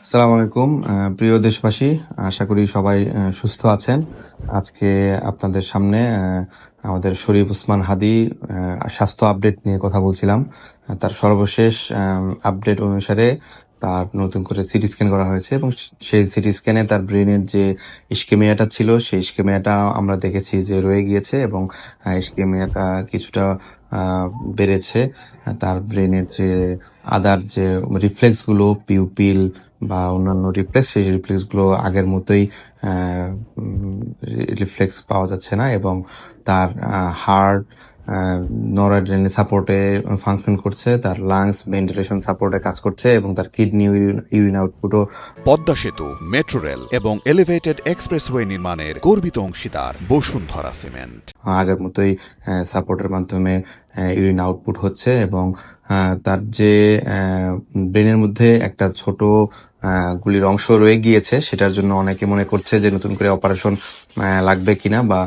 আসসালামু আলাইকুম প্রিয় দেশবাসী, আশা করি সবাই সুস্থ আছেন। আজকে আপনাদের সামনে আমাদের শরীফ ওসমান হাদী স্বাস্থ্য আপডেট নিয়ে কথা বলছিলাম। তার সর্বশেষ আপডেট অনুসারে তার নতুন করে সিটি স্ক্যান করা হয়েছে এবং সেই সিটি স্ক্যানে তার ব্রেনের যে ইস্কেমিয়াটা ছিল সেই ইস্কেমিয়াটা আমরা দেখেছি যে রয়ে গিয়েছে এবং ইস্কেমিয়াটা কিছুটা বেড়েছে। তার ব্রেনের যে আদার যে রিফ্লেক্স গুলো, পিউপিল বা অন্যান্য রিফ্লেক্স, সেই রিফ্লেক্স গুলো আগের মতোই রিফ্লেক্স পাওয়া যাচ্ছে না এবং তার হার্ট নরঅ্যাড্রেনালিন সাপোর্টে ফাংশন করছে, তার লাংস ভেন্টিলেশন সাপোর্টে কাজ করছে এবং তার কিডনি ইউরিন আউটপুটও। পদ্মা সেতু, মেট্রো রেল এবং এলিভেটেড এক্সপ্রেসওয়ে নির্মাণের গর্বিত অংশীদার বসুন্ধরা সিমেন্ট আগের মতোই সাপোর্টের মাধ্যমে ইউরিন আউটপুট হচ্ছে এবং তার যে ব্রেনের মধ্যে একটা ছোট গুলির অংশ রয়ে গিয়েছে, সেটার জন্য অনেকে মনে করছে যে নতুন করে অপারেশন লাগবে কিনা বা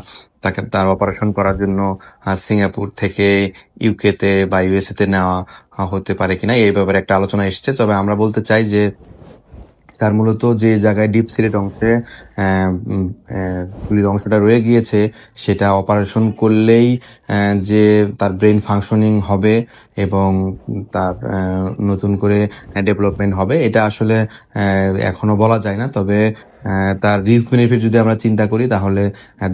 তার অপারেশন করার জন্য সিঙ্গাপুর থেকে ইউকেতে বা ইউএসএ তে নেওয়া হতে পারে কিনা, এই ব্যাপারে একটা আলোচনা এসছে। তবে আমরা বলতে চাই যে তার মূলত যে জায়গায় ডিপ সিলেট অংশে গুলির অংশটা রয়ে গিয়েছে, সেটা অপারেশন করলেই যে তার ব্রেন ফাংশনিং হবে এবং তার নতুন করে ডেভেলপমেন্ট হবে, এটা আসলে এখনো বলা যায় না। তবে তার রিস্ক বেনিফিট যদি আমরা চিন্তা করি, তাহলে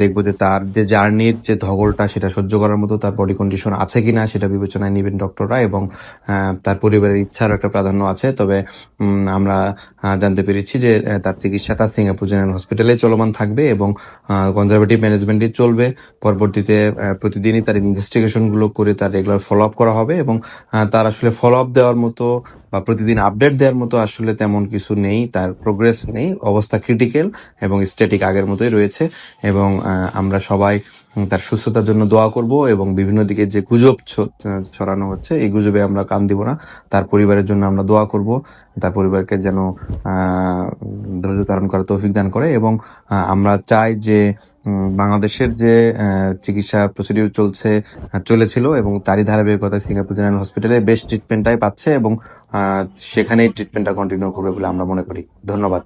দেখবো যে তার যে জার্নির যে ধকলটা, সেটা সহ্য করার মতো তার বডি কন্ডিশন আছে কিনা সেটা বিবেচনায় নেবেন ডক্টররা এবং তার পরিবারের ইচ্ছার একটা প্রাধান্য আছে। তবে আমরা জানতে পেরেছি যে তার চিকিৎসাটা সিঙ্গাপুর জেনারেল হসপিটালে চলমান থাকবে এবং কনজারভেটিভ ম্যানেজমেন্টই চলবে। পরবর্তীতে প্রতিদিনই তার ইনভেস্টিগেশন গুলো করে তার রেগুলার ফলো আপ করা হবে এবং তার আসলে ফলো আপ দেওয়ার মতো বা প্রতিদিন আপডেট দেওয়ার মতো আসলে তেমন কিছু নেই, তার প্রোগ্রেস নেই, অবস্থা ক্রিটিক্যাল এবং স্ট্যাটিক আগের মতোই রয়েছে। এবং আমরা সবাই তার সুস্থতার জন্য দোয়া করব এবং বিভিন্ন দিকে যে গুজব ছড়ানো হচ্ছে, এই গুজবে আমরা কান দিব না। তার পরিবারের জন্য আমরা দোয়া করব, তার পরিবারকে যেন ধৈর্য ধারণ করার তৌফিক দান করে এবং আমরা চাই যে বাংলাদেশের যে চিকিৎসা প্রসিডিউর চলেছিল এবং তারই ধারাবাহিকতায় সিঙ্গাপুর জেনারেল হসপিটালে বেস্ট ট্রিটমেন্টটাই পাচ্ছে এবং সেখানেই ট্রিটমেন্টটা কন্টিনিউ করবে বলে আমরা মনে করি। ধন্যবাদ।